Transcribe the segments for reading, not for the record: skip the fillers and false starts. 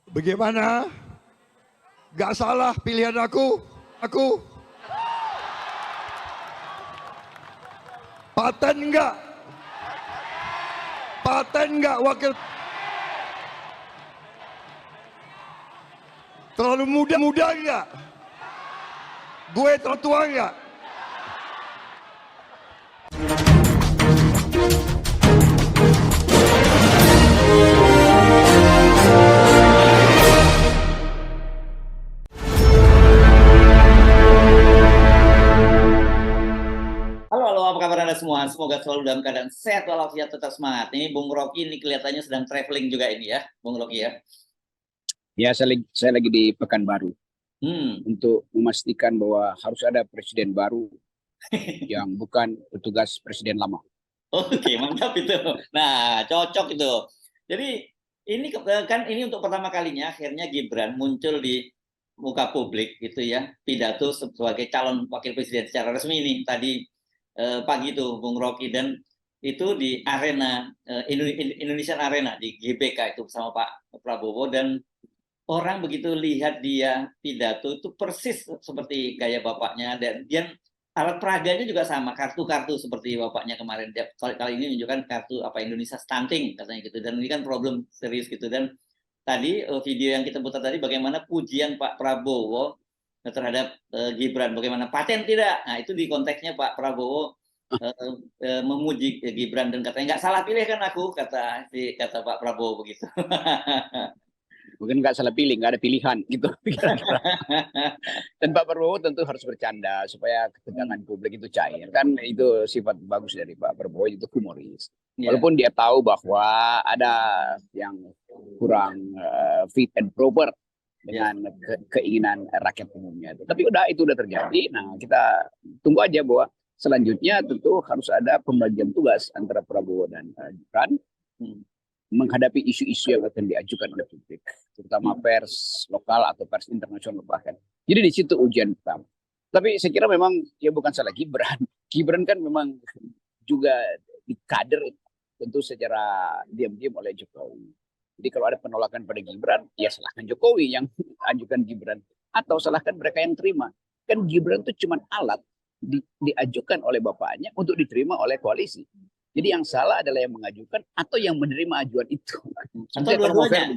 Bagaimana? Gak salah pilihan aku. Aku paten enggak? Paten enggak wakil? Terlalu muda enggak? Gue terlalu tua enggak? Halo, apa kabar Anda semua? Semoga selalu dalam keadaan sehat walafiat, tetap semangat. Ini Bung Rocky ini kelihatannya sedang traveling juga ini ya, Bung Rocky ya. Ya, saya lagi di Pekanbaru Hmm. untuk memastikan bahwa harus ada presiden baru yang bukan petugas presiden lama. Oke, mantap itu. Nah, cocok itu. Jadi ini kan ini untuk pertama kalinya akhirnya Gibran muncul di muka publik gitu ya, pidato sebagai calon wakil presiden secara resmi ini tadi pagi itu Bung Rocky, dan itu di arena Indonesian Arena di GBK itu bersama Pak Prabowo, dan orang begitu lihat dia pidato itu persis seperti gaya bapaknya, dan dia alat peraganya juga sama, kartu-kartu seperti bapaknya kemarin. Dia kali ini menunjukkan kartu apa Indonesia Stunting katanya gitu, dan ini kan problem serius gitu. Dan tadi video yang kita putar tadi bagaimana pujian Pak Prabowo terhadap Gibran, bagaimana paten tidak. Nah itu di konteksnya Pak Prabowo memuji Gibran dan katanya nggak salah pilih kan aku, kata Pak Prabowo begitu. Mungkin nggak salah pilih, nggak ada pilihan gitu kira-kira. Dan Pak Prabowo tentu harus bercanda supaya ketegangan publik itu cair. Kan itu sifat bagus dari Pak Prabowo, itu humoris. Ya. Walaupun dia tahu bahwa ada yang kurang fit and proper dengan keinginan rakyat umumnya. Tapi itu udah terjadi. Nah, kita tunggu aja bahwa selanjutnya tentu harus ada pembagian tugas antara Prabowo dan Gibran menghadapi isu-isu yang akan diajukan oleh publik, terutama pers lokal atau pers internasional bahkan. Jadi di situ ujian pertama. Tapi saya kira memang ya bukan salah Gibran. Gibran kan memang juga dikader tentu secara diam-diam oleh Jokowi. Jadi kalau ada penolakan pada Gibran, ya salahkan Jokowi yang ajukan Gibran, atau salahkan mereka yang terima. Kan Gibran itu cuma alat diajukan oleh bapaknya untuk diterima oleh koalisi. Jadi yang salah adalah yang mengajukan atau yang menerima ajuan itu. Atau dua-duanya.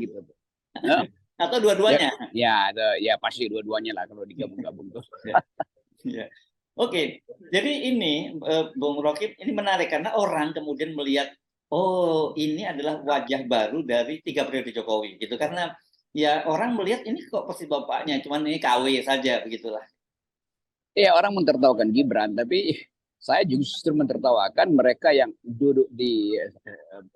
Atau dua-duanya. Ya pasti dua-duanya lah kalau digabung-gabung tuh. Ya. Oke, jadi ini Bung Rocky, ini menarik karena orang kemudian melihat, oh ini adalah wajah baru dari 3 periode Jokowi gitu, karena ya orang melihat ini kok persis bapaknya, cuman ini KW saja begitulah. Ya, orang mentertawakan Gibran, tapi saya justru mentertawakan mereka yang duduk di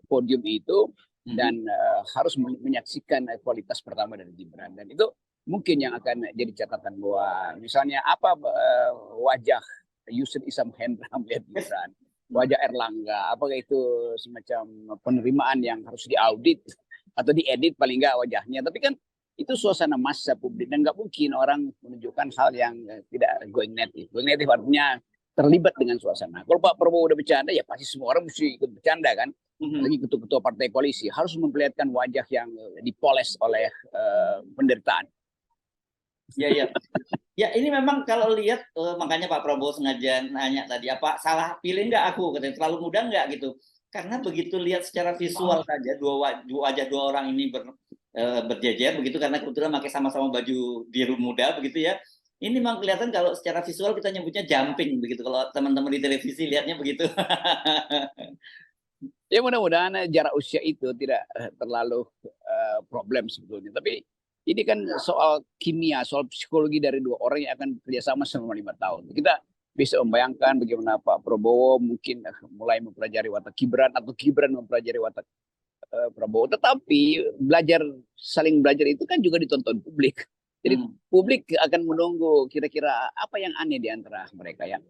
podium itu dan harus menyaksikan kualitas pertama dari Gibran. Dan itu mungkin yang akan jadi catatan bahwa misalnya apa wajah Yusril Izzah Mahendra melihat Gibran, wajah Erlangga, apakah itu semacam penerimaan yang harus diaudit atau diedit paling enggak wajahnya. Tapi kan itu suasana massa publik dan nggak mungkin orang menunjukkan hal yang tidak going native. Going native artinya terlibat dengan suasana. Kalau Pak Prabowo udah bercanda, ya pasti semua orang mesti ikut bercanda kan. Lagi ketua-ketua partai koalisi harus memperlihatkan wajah yang dipoles oleh penderitaan. Ya. Ya ini memang kalau lihat makanya Pak Prabowo sengaja nanya tadi, apa salah pilih nggak aku, katanya terlalu muda nggak gitu. Karena begitu lihat secara visual saja dua wajah dua orang ini berjejer begitu, karena kebetulan pakai sama-sama baju biru muda begitu ya. Ini memang kelihatan kalau secara visual kita nyebutnya jumping begitu, kalau teman-teman di televisi lihatnya begitu. Ya mudah-mudahan jarak usia itu tidak terlalu problem sebetulnya. Tapi ini kan soal kimia, soal psikologi dari dua orang yang akan kerjasama selama 5 tahun. Kita bisa membayangkan bagaimana Pak Prabowo mungkin mulai mempelajari watak Gibran atau Gibran mempelajari watak Prabowo. Tetapi saling belajar itu kan juga ditonton publik. Jadi publik akan menunggu kira-kira apa yang aneh di antara mereka ya.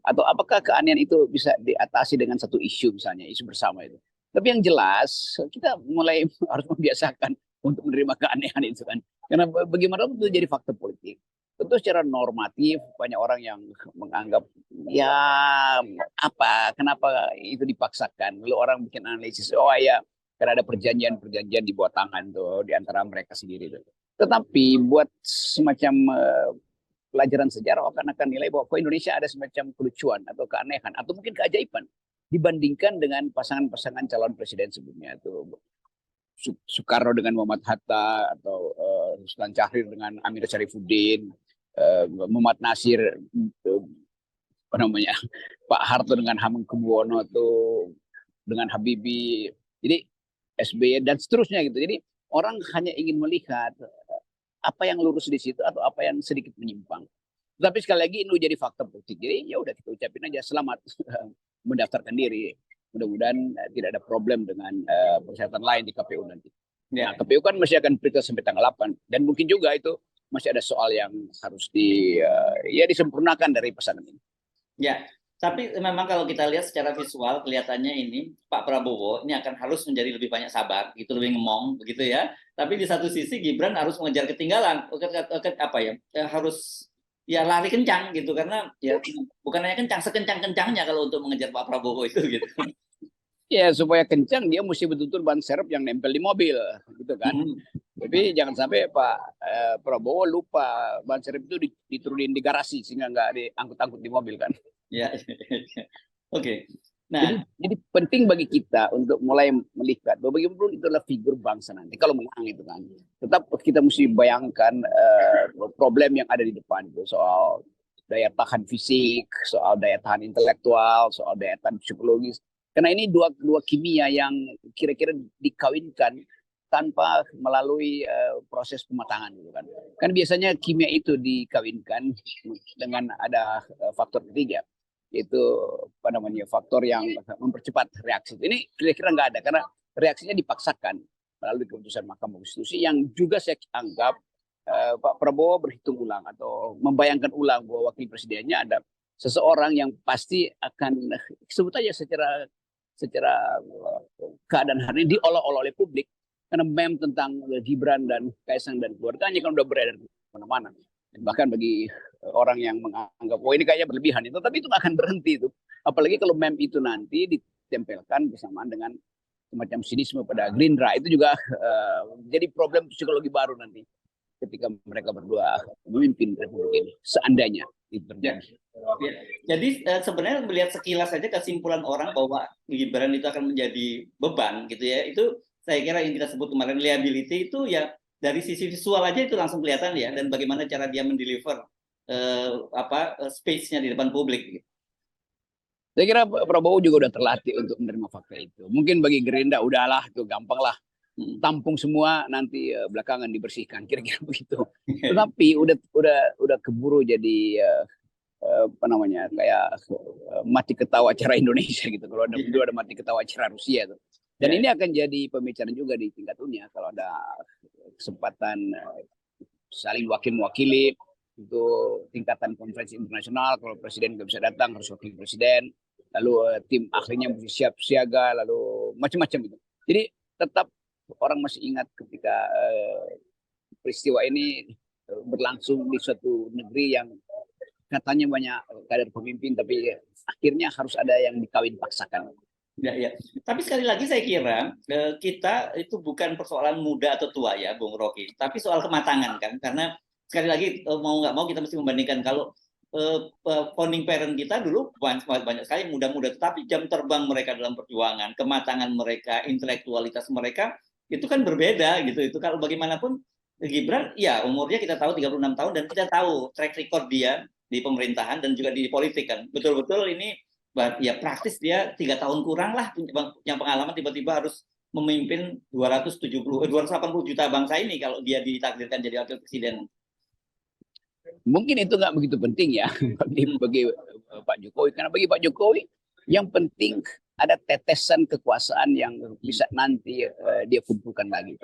Atau apakah keanehan itu bisa diatasi dengan satu isu misalnya, isu bersama itu. Tapi yang jelas kita mulai harus membiasakan untuk menerima keanehan itu kan. Karena bagaimana itu jadi faktor politik. Tentu secara normatif banyak orang yang menganggap ya kenapa itu dipaksakan. Lalu orang bikin analisis, oh ya karena ada perjanjian-perjanjian di bawah tangan tuh di antara mereka sendiri tuh. Tetapi buat semacam pelajaran sejarah akan nilai bahwa Indonesia ada semacam kelucuan atau keanehan atau mungkin keajaiban dibandingkan dengan pasangan-pasangan calon presiden sebelumnya tuh. Soekarno dengan Muhammad Hatta atau Sultan Syahrir dengan Amir Syarifuddin, Muhammad Nasir, apa namanya, Pak Harto dengan Hamengkubuwono tuh dengan Habibie, jadi SBY dan seterusnya gitu. Jadi orang hanya ingin melihat apa yang lurus di situ atau apa yang sedikit menyimpang. Tapi sekali lagi ini jadi fakta politik. Jadi ya udah kita ucapin aja selamat mendaftarkan diri. Mudah-mudahan tidak ada problem dengan persyaratan lain di KPU nanti. Ya. Nah, KPU kan masih akan periksa sampai tanggal 8 dan mungkin juga itu masih ada soal yang harus disempurnakan dari pasangan ini. Ya, tapi memang kalau kita lihat secara visual kelihatannya ini Pak Prabowo ini akan harus menjadi lebih banyak sabar, gitu, lebih ngemong, begitu ya. Tapi di satu sisi Gibran harus mengejar ketinggalan, apa ya, harus ya lari kencang gitu karena ya bukan hanya kencang, sekencang-kencangnya kalau untuk mengejar Pak Prabowo itu gitu. Ya supaya kencang dia mesti betul-betul ban serep yang nempel di mobil, gitu kan. Tapi jangan sampai Pak Prabowo lupa ban serep itu diturunin di garasi sehingga nggak diangkut-angkut di mobil kan. Ya, oke. Nah, jadi penting bagi kita untuk mulai melihat bahwa bagaimanapun itu adalah figur bangsa nanti. Kalau menang itu kan, tetap kita mesti bayangkan problem yang ada di depan itu soal daya tahan fisik, soal daya tahan intelektual, soal daya tahan psikologis. Karena ini dua kimia yang kira-kira dikawinkan tanpa melalui proses pematangan gitu kan. Kan biasanya kimia itu dikawinkan dengan ada faktor ketiga, yaitu apa namanya, faktor yang mempercepat reaksi. Ini kira-kira nggak ada karena reaksinya dipaksakan melalui keputusan Mahkamah Konstitusi yang juga saya anggap Pak Prabowo berhitung ulang atau membayangkan ulang bahwa wakil presidennya ada seseorang yang pasti akan sebut aja secara keadaan hari ini diolok-olok oleh publik karena meme tentang Gibran dan Kaisang dan keluarganya kan udah beredar kemana-mana. Bahkan bagi orang yang menganggap ini kayaknya berlebihan itu, tapi itu nggak akan berhenti itu. Apalagi kalau meme itu nanti ditempelkan bersamaan dengan semacam sinisme pada Gerindra, itu juga jadi problem psikologi baru nanti ketika mereka berdua memimpin Republik ini, seandainya itu terjadi. Ya. Jadi sebenarnya melihat sekilas saja kesimpulan orang bahwa Gibran itu akan menjadi beban gitu ya, itu saya kira yang kita sebut kemarin liability itu ya dari sisi visual aja itu langsung kelihatan ya, dan bagaimana cara dia mendeliver space-nya di depan publik. Gitu. Saya kira Prabowo juga udah terlatih untuk menerima fakta itu. Mungkin bagi Gerindra udahlah itu gampang lah, tampung semua nanti belakangan dibersihkan, kira-kira begitu. Tetapi udah keburu jadi apa namanya, kayak mati ketawa acara Indonesia gitu. Kalau ada mati ketawa acara Rusia tuh. Dan ini akan jadi pembicaraan juga di tingkat dunia kalau ada kesempatan saling wakil-mewakili untuk tingkatan konferensi internasional. Kalau presiden nggak bisa datang harus wakil presiden, lalu tim ahlinya mesti siap siaga, lalu macam-macam gitu. Jadi tetap orang masih ingat ketika peristiwa ini berlangsung di suatu negeri yang katanya banyak kader pemimpin, tapi akhirnya harus ada yang dikawin paksakan. Ya. Tapi sekali lagi saya kira kita itu bukan persoalan muda atau tua ya, Bung Rocky, tapi soal kematangan kan. Karena sekali lagi mau nggak mau kita mesti membandingkan kalau founding parent kita dulu banyak sekali muda-muda, tetapi jam terbang mereka dalam perjuangan, kematangan mereka, intelektualitas mereka itu kan berbeda gitu. Itu kalau bagaimanapun Gibran ya umurnya kita tahu 36 tahun dan kita tahu track record dia di pemerintahan dan juga di politik kan. Betul-betul ini ya praktis dia 3 tahun kurang lah punya pengalaman, tiba-tiba harus memimpin 280 juta bangsa ini kalau dia ditakdirkan jadi wakil presiden. Mungkin itu nggak begitu penting ya bagi Pak Jokowi, karena bagi Pak Jokowi yang penting ada tetesan kekuasaan yang bisa nanti dia kumpulkan lagi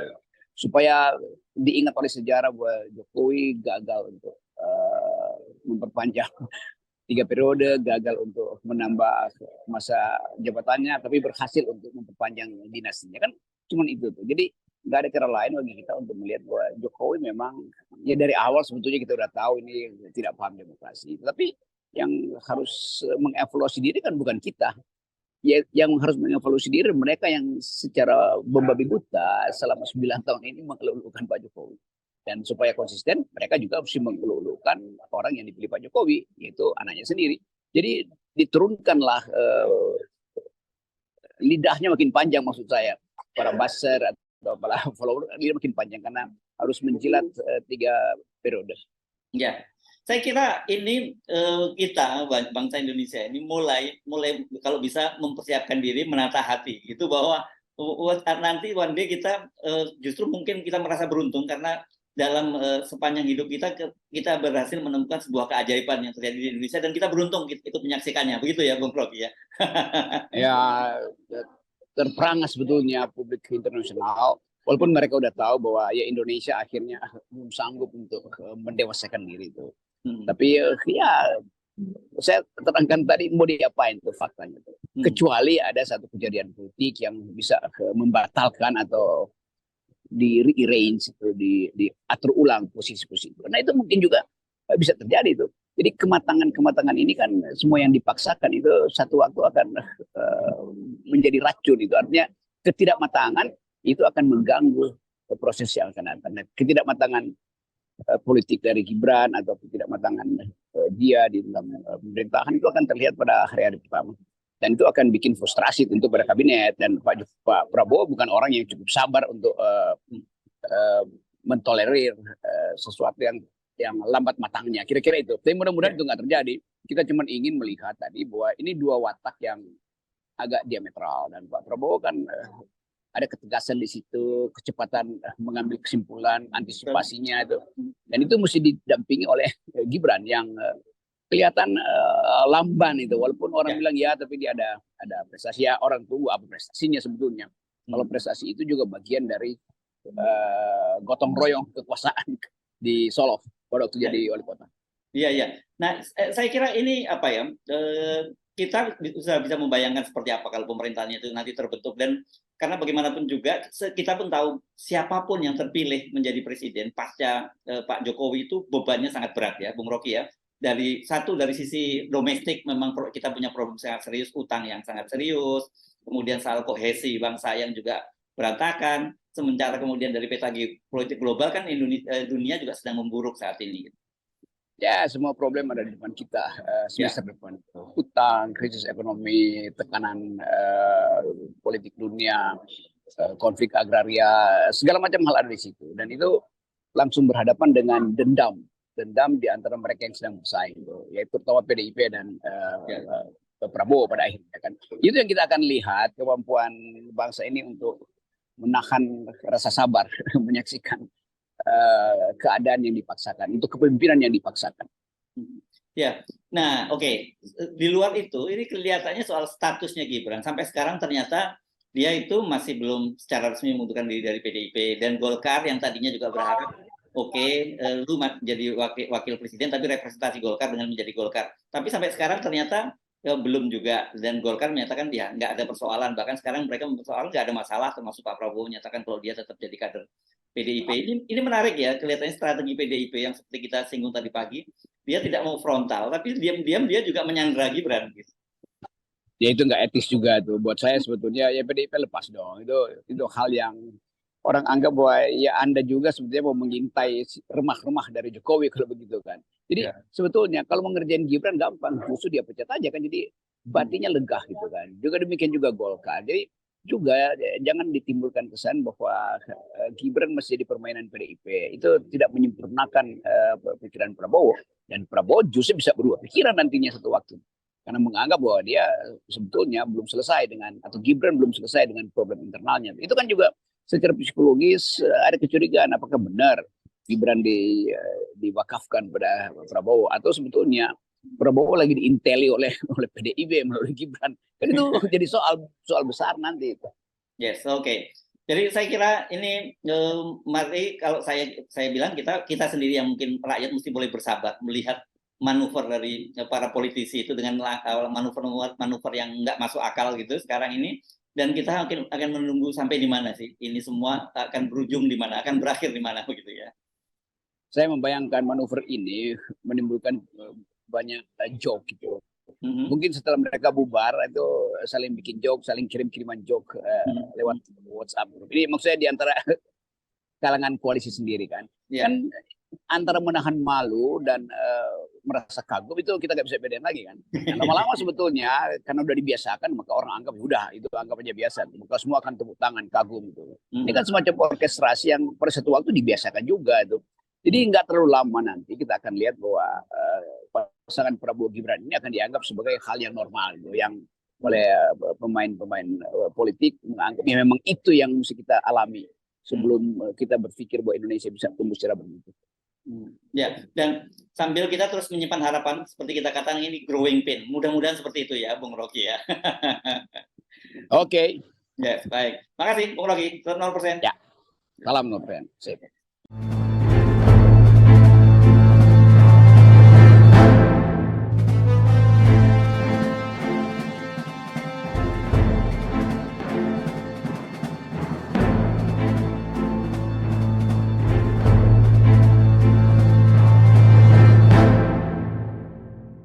supaya diingat oleh sejarah bahwa Jokowi gagal untuk memperpanjang 3 periode, gagal untuk menambah masa jabatannya, tapi berhasil untuk memperpanjang dinastinya kan, cuman itu tuh. Jadi nggak ada cara lain bagi kita untuk melihat bahwa Jokowi memang ya dari awal sebetulnya kita udah tahu ini tidak paham demokrasi, tapi yang harus mengevaluasi diri kan bukan kita, ya, yang harus mengevaluasi diri mereka yang secara membabi buta selama 9 tahun ini mengelulukan Pak Jokowi. Dan supaya konsisten, mereka juga harus mengelulukan orang yang dipilih Pak Jokowi, yaitu anaknya sendiri. Jadi diturunkanlah lidahnya makin panjang, maksud saya, para buzzer atau para follower dia makin panjang karena harus menjilat 3 periode. Ya, saya kira ini kita bangsa Indonesia ini mulai kalau bisa mempersiapkan diri, menata hati, itu bahwa nanti one day kita justru mungkin kita merasa beruntung karena dalam sepanjang hidup kita berhasil menemukan sebuah keajaiban yang terjadi di Indonesia dan kita beruntung ikut menyaksikannya, begitu ya, Bung Rocky ya. Ya, terperangah sebetulnya publik internasional, walaupun mereka udah tahu bahwa ya Indonesia akhirnya belum sanggup untuk mendewasakan diri itu. Tapi ya saya terangkan tadi mau diapain tuh faktanya tuh. Kecuali ada satu kejadian politik yang bisa membatalkan atau di rearrange itu, diatur ulang posisi-posisi. Nah itu mungkin juga bisa terjadi itu. Jadi kematangan ini kan semua yang dipaksakan itu satu waktu akan menjadi racun itu. Artinya ketidakmatangan itu akan mengganggu proses yang akan datang. Ketidakmatangan politik dari Gibran atau ketidakmatangan dia di dalam pemerintahan itu akan terlihat pada hari-hari pertama. Dan itu akan bikin frustrasi tentu pada kabinet. Dan Pak Prabowo bukan orang yang cukup sabar untuk mentolerir sesuatu yang lambat matangnya. Kira-kira itu. Tapi mudah-mudahan itu nggak terjadi. Kita cuma ingin melihat tadi bahwa ini 2 watak yang agak diametral. Dan Pak Prabowo kan ada ketegasan di situ, kecepatan mengambil kesimpulan, antisipasinya itu. Dan itu mesti didampingi oleh Gibran yang kelihatan lamban itu, walaupun orang bilang ya tapi dia ada prestasi, ya orang tunggu apa prestasinya sebetulnya. Kalau prestasi itu juga bagian dari gotong royong kekuasaan di Solo pada waktu jadi wali kota. Iya. Nah, saya kira ini apa ya, kita sudah bisa membayangkan seperti apa kalau pemerintahannya itu nanti terbentuk, dan karena bagaimanapun juga kita pun tahu siapapun yang terpilih menjadi presiden pasca Pak Jokowi itu bebannya sangat berat ya, Bung Rocky ya. Dari sisi domestik memang kita punya problem sangat serius, utang yang sangat serius, kemudian soal kohesi bangsa yang juga berantakan, sementara kemudian dari peta politik global kan dunia juga sedang memburuk saat ini. Ya, semua problem ada di depan kita, semester depan. Utang, krisis ekonomi, tekanan politik dunia, konflik agraria, segala macam hal ada di situ. Dan itu langsung berhadapan dengan dendam di antara mereka yang sedang bersaing, yaitu terutama PDIP dan Prabowo pada akhirnya kan. Itu yang kita akan lihat kemampuan bangsa ini untuk menahan rasa sabar menyaksikan keadaan yang dipaksakan, untuk kepemimpinan yang dipaksakan. Ya, nah oke. Di luar itu, ini kelihatannya soal statusnya Gibran. Sampai sekarang ternyata dia itu masih belum secara resmi mengundurkan diri dari PDIP, dan Golkar yang tadinya juga berharap lu jadi wakil presiden tapi representasi Golkar dengan menjadi Golkar. Tapi sampai sekarang ternyata belum juga, dan Golkar menyatakan dia nggak ada persoalan, bahkan sekarang mereka mempersoalkan nggak ada masalah, termasuk Pak Prabowo menyatakan kalau dia tetap jadi kader PDIP. Ini menarik ya, kelihatannya strategi PDIP yang seperti kita singgung tadi pagi, dia tidak mau frontal, tapi diam-diam dia juga menyandera Gibran. Gitu. Ya itu nggak etis juga tuh buat saya sebetulnya. Ya PDIP lepas dong, itu hal yang orang anggap bahwa ya Anda juga sebetulnya mau mengintai remah-remah dari Jokowi kalau begitu kan. Jadi sebetulnya kalau mengerjain Gibran gampang, justru dia pecat aja kan, jadi batinnya lega gitu kan. Juga demikian juga Golkar. Jadi juga jangan ditimbulkan kesan bahwa Gibran masih jadi permainan PDIP. Itu tidak menyempurnakan pikiran Prabowo, dan Prabowo justru bisa berubah pikiran nantinya satu waktu. Karena menganggap bahwa dia sebetulnya belum selesai dengan, atau Gibran belum selesai dengan problem internalnya. Itu kan juga secara psikologis ada kecurigaan apakah benar Gibran diwakafkan pada Prabowo, atau sebetulnya Prabowo lagi diinteli oleh PDIP melalui Gibran. Kan itu jadi soal besar nanti itu. Yes, oke. Jadi saya kira ini mari kalau saya bilang kita sendiri yang mungkin rakyat mesti boleh bersabar melihat manuver dari para politisi itu dengan manuver yang nggak masuk akal gitu sekarang ini. Dan kita akan menunggu sampai di mana sih ini semua akan berujung di mana, akan berakhir di mana begitu ya. Saya membayangkan manuver ini menimbulkan banyak joke gitu. Mungkin setelah mereka bubar itu saling bikin joke, saling kirim-kiriman joke lewat WhatsApp. Ini maksudnya di antara kalangan koalisi sendiri kan. Ya. Kan antara menahan malu dan merasa kagum itu kita nggak bisa bedain lagi kan. Nah, lama-lama sebetulnya karena udah dibiasakan maka orang anggap udah itu anggap aja biasa. Maka semua akan tepuk tangan kagum itu. Ini kan semacam orkestrasi yang pada satu waktu dibiasakan juga itu. Jadi nggak terlalu lama nanti kita akan lihat bahwa pasangan Prabowo Gibran ini akan dianggap sebagai hal yang normal gitu, yang oleh pemain-pemain politik menganggap ya memang itu yang mesti kita alami sebelum kita berpikir bahwa Indonesia bisa tumbuh secara berbentuk. Ya, dan sambil kita terus menyimpan harapan seperti kita katakan ini growing pain. Mudah-mudahan seperti itu ya, Bung Rocky ya. Oke. Ya, baik. Makasih Bung Rocky, 0%. Ya. Salam Noven. Sip.